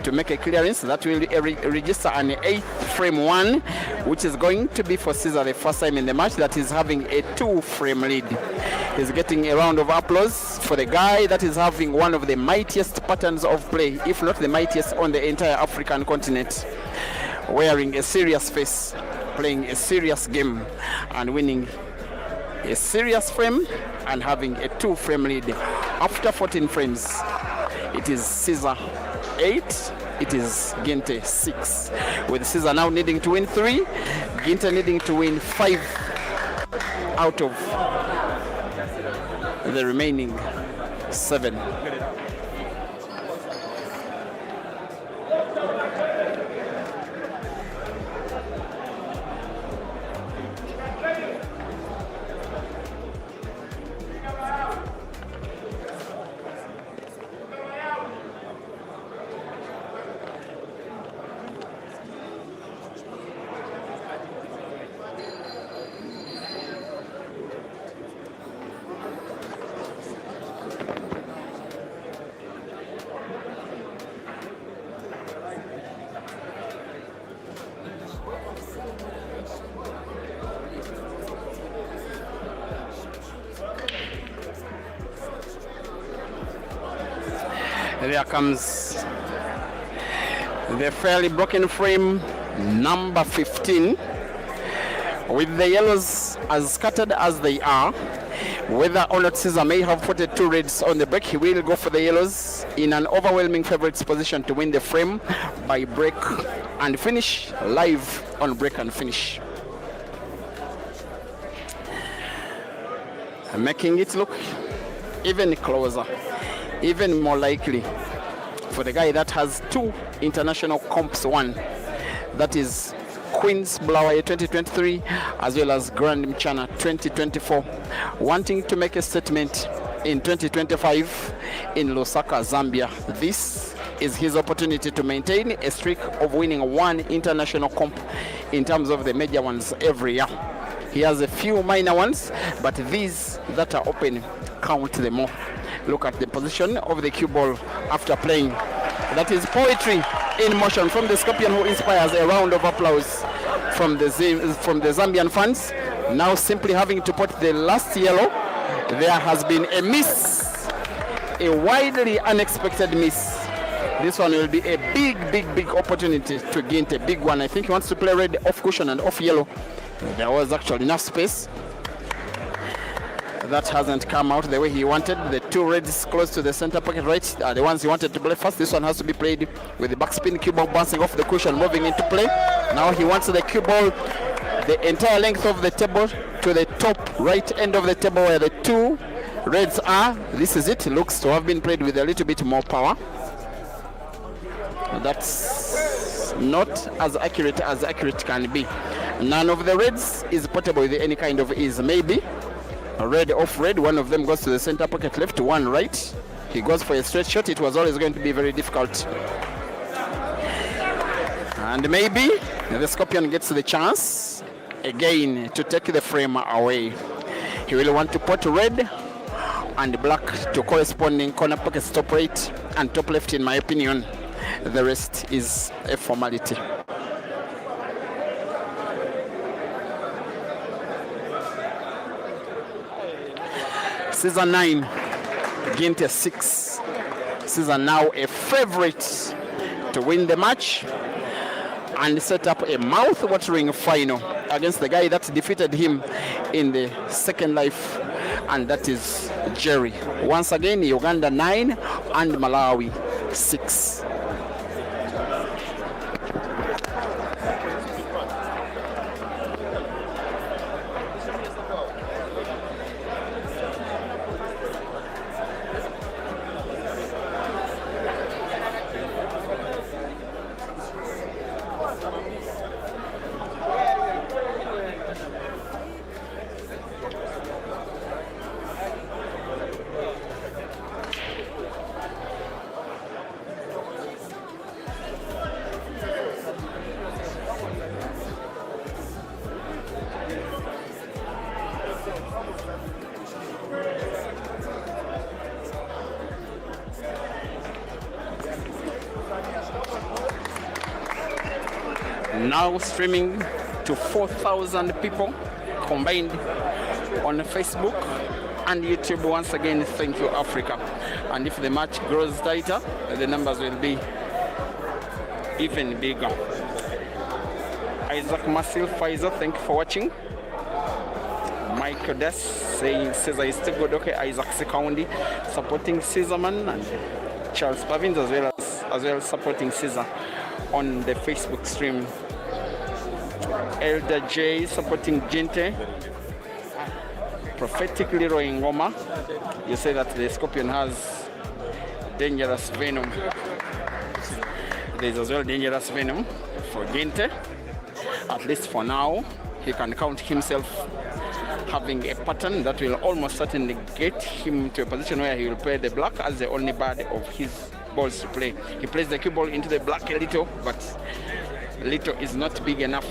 to make a clearance. That will register an 8th frame 1, which is going to be for Caesar the first time in the match that is having a 2-frame lead. He's getting a round of applause for the guy that is having one of the mightiest patterns of play, if not the mightiest on the entire African continent. Wearing a serious face, playing a serious game, and winning a serious frame and having a 2-frame lead. After 14 frames, it is Caesar 8, it is Ginte 6. With Caesar now needing to win 3, Ginte needing to win 5 out of the remaining 7. There comes the fairly broken frame number 15, with the yellows as scattered as they are. Whether or not Caesar may have put 2 reds on the break, he will go for the yellows in an overwhelming favorite's position to win the frame by break and finish, live on break and finish. Making it look even closer, even more likely for the guy that has 2 international comps won. That is Queen's Bulawayo 2023 as well as Grand Mchana 2024. Wanting to make a statement in 2025 in Lusaka, Zambia. This is his opportunity to maintain a streak of winning 1 international comp in terms of the major ones every year. He has a few minor ones, but these that are open, count them all. Look at the position of the cue ball after playing. That is poetry in motion from the Scorpion, who inspires a round of applause from the Zambian fans. Now simply having to put the last yellow. There has been a miss, a widely unexpected miss. This one will be a big opportunity to Ginte, big one. I think he wants to play red off cushion and off yellow. There was actually enough space. That hasn't come out the way he wanted. The 2 reds close to the center pocket right are the ones he wanted to play first. This one has to be played with the backspin cue ball bouncing off the cushion, moving into play. Now he wants the cue ball the entire length of the table to the top right end of the table where the 2 reds are. This is it. Looks to have been played with a little bit more power. That's not as accurate can be. None of the reds is portable with any kind of ease. Maybe a red off red, one of them goes to the center pocket left, 1 right. He goes for a straight shot. It was always going to be very difficult. And maybe the Scorpion gets the chance again to take the frame away. He will want to put red and black to corresponding corner pockets, top right and top left, in my opinion. The rest is a formality. Caesar 9, Ginte 6. Caesar now a favorite to win the match and set up a mouth-watering final against the guy that defeated him in the second life, and that is Jerry. Once again, Uganda 9 and Malawi 6. now streaming to 4,000 people combined on Facebook and YouTube. Once again, thank you, Africa. And if the match grows tighter, the numbers will be even bigger. Isaac Masil Pfizer, thank you for watching. Michael Des saying Caesar is still good. Okay, Isaac Sekaundi supporting Caesarman, and Charles Pavins as well supporting Caesar on the Facebook stream. Elder J supporting Ginte. Prophetic Leroy Ngoma, you say that the Scorpion has dangerous venom. There is as well dangerous venom for Ginte. At least for now, he can count himself having a pattern that will almost certainly get him to a position where he will play the black as the only bird of his balls to play. He plays the cue ball into the black a little, but little is not big enough.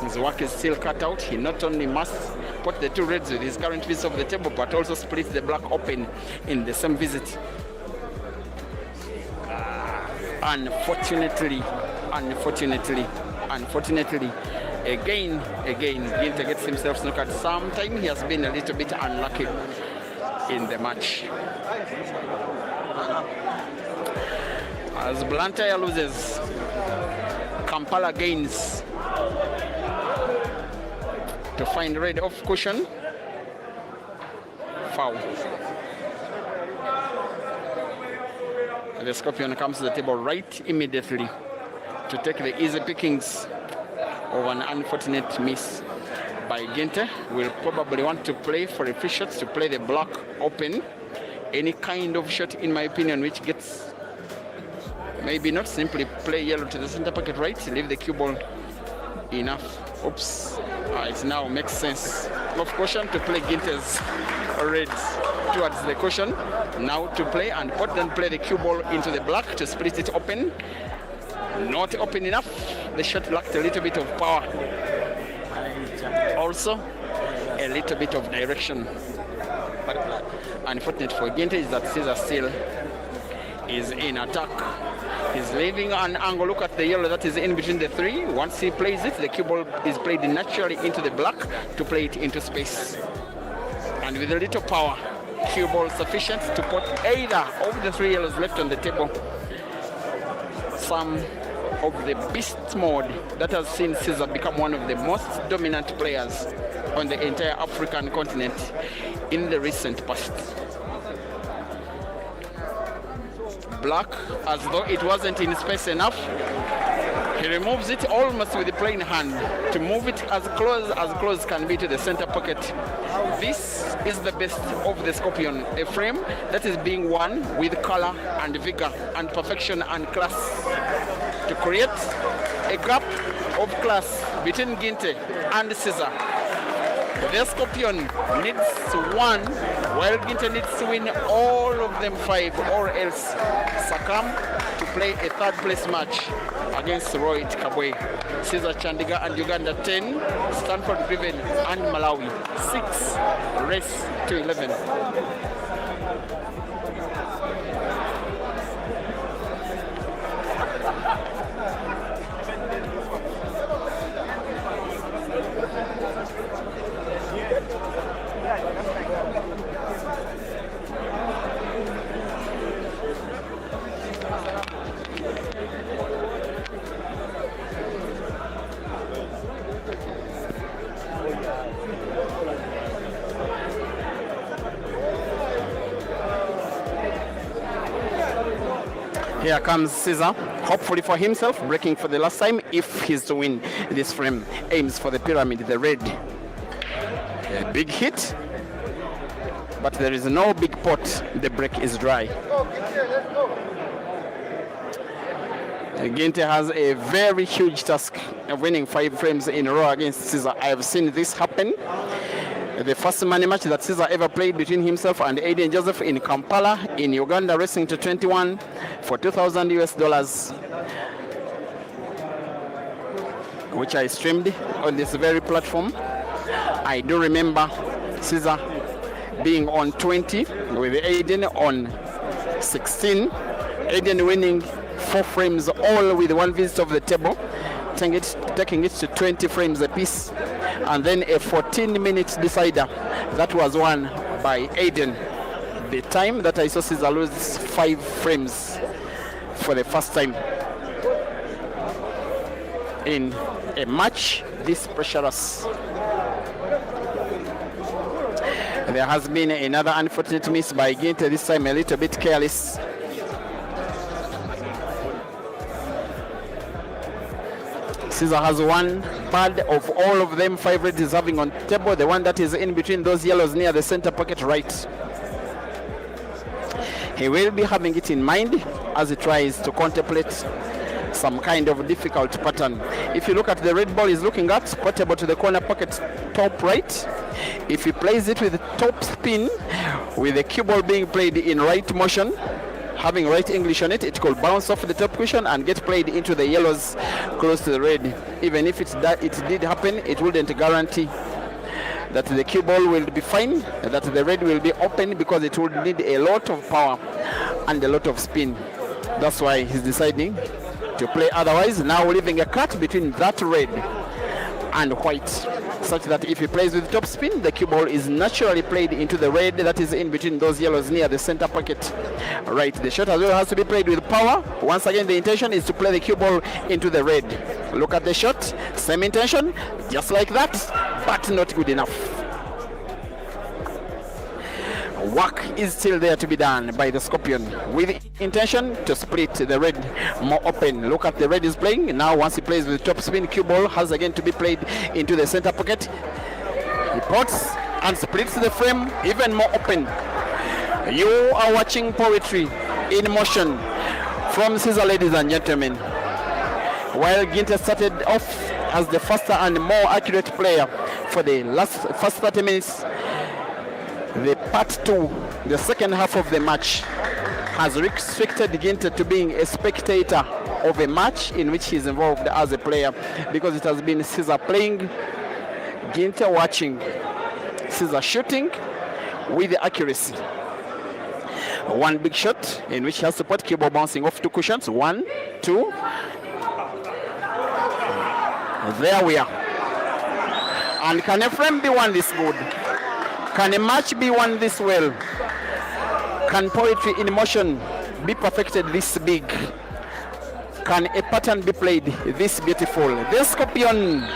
His work is still cut out. He not only must put the two reds with his current piece of the table, but also split the black open in the same visit. Unfortunately, again, Ginte gets himself snookered. Sometime he has been a little bit unlucky in the match. As Blantyre loses, Kampala gains to find red off cushion. Foul. The Scorpion comes to the table right immediately to take the easy pickings of an unfortunate miss by Ginte. Will probably want to play for a free shot, to play the black open. Any kind of shot, in my opinion, which gets, maybe not simply play yellow to the center pocket right, leave the cue ball enough. Oops. It now makes sense. Of caution to play Ginte's reds towards the cushion. Now to play and then play the cue ball into the black to split it open. Not open enough. The shot lacked a little bit of power. Also, a little bit of direction. Unfortunate for Ginte is that Caesar still is in attack. He's leaving an angle. Look at the yellow that is in between the three. Once he plays it, the cue ball is played naturally into the black to play it into space. And with a little power, cue ball sufficient to put either of the three yellows left on the table. Some of the beast mode that has seen Caesar become one of the most dominant players on the entire African continent in the recent past. Black, as though it wasn't in space enough, he removes it almost with the plain hand to move it as close can be to the center pocket. This is the best of the Scorpion, a frame that is being won with color and vigor and perfection and class, to create a gap of class between Ginte and Caesar. The Scorpion needs one, while Ginte needs to win all of them 5, or else succumb to play a third place match against Rohit Kabwe. Caesar Chandiga and Uganda 10, Stanford Griven and Malawi 6, race to 11. Here comes Caesar, hopefully for himself, breaking for the last time if he's to win this frame. Aims for the pyramid, the red. A big hit, but there is no big pot. The break is dry. Ginte has a very huge task of winning 5 frames in a row against Caesar. I have seen this happen. The first money match that Caesar ever played between himself and Aiden Joseph in Kampala in Uganda, racing to 21 for $2,000, which I streamed on this very platform. I do remember Caesar being on 20 with Aiden on 16. Aiden winning 4 frames all with 1 visit of the table. taking it to 20 frames apiece, and then a 14-minute decider that was won by Aiden. The time that I saw Caesar lose 5 frames for the first time in a match this pressurous. There has been another unfortunate miss by Ginte, this time a little bit careless. Caesar has one pad of all of them, 5 red is having on table. The one that is in between those yellows near the center pocket right. He will be having it in mind as he tries to contemplate some kind of difficult pattern. If you look at the red ball he's looking at, portable to the corner pocket top right. If he plays it with top spin, with the cue ball being played in right motion, having right English on it, it could bounce off the top cushion and get played into the yellows close to the red. Even if it did happen, it wouldn't guarantee that the cue ball will be fine, that the red will be open, because it would need a lot of power and a lot of spin. That's why he's deciding to play otherwise, now leaving a cut between that red and white, such that if he plays with top spin, the cue ball is naturally played into the red that is in between those yellows near the center pocket right. The shot as well has to be played with power. Once again, the intention is to play the cue ball into the red. Look at the shot, same intention, just like that, but not good enough. Work is still there to be done by the Scorpion with intention to split the red more open. Look at the red is playing. Now once he plays with top spin, cue ball has again to be played into the center pocket. He pots and splits the frame even more open. You are watching poetry in motion from Caesar, ladies and gentlemen. While Ginte started off as the faster and more accurate player for the first 30 minutes, the part 2, the second half of the match, has restricted Ginte to being a spectator of a match in which he's involved as a player, because it has been Caesar playing, Ginte watching, Caesar shooting with accuracy. One big shot in which he has support, cue ball bouncing off 2 cushions. 1, 2. There we are. And can a frame be won this good? Can a match be won this well? Can poetry in motion be perfected this big? Can a pattern be played this beautiful? The Scorpion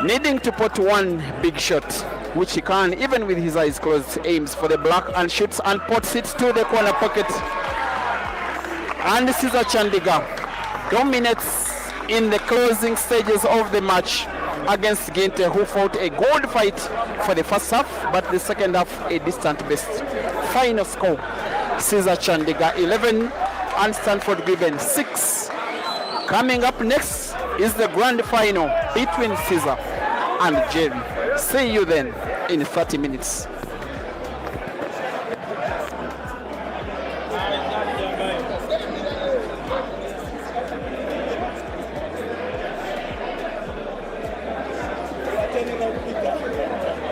needing to put one big shot, which he can, even with his eyes closed, aims for the black and shoots and puts it to the corner pocket. And Caesar Chandiga dominates in the closing stages of the match against Ginte, who fought a good fight for the first half, but the second half a distant best. Final score, Caesar Chandiga 11 and Stanford Given 6. Coming up next is the grand final between Caesar and Jerry. See you then in 30 minutes.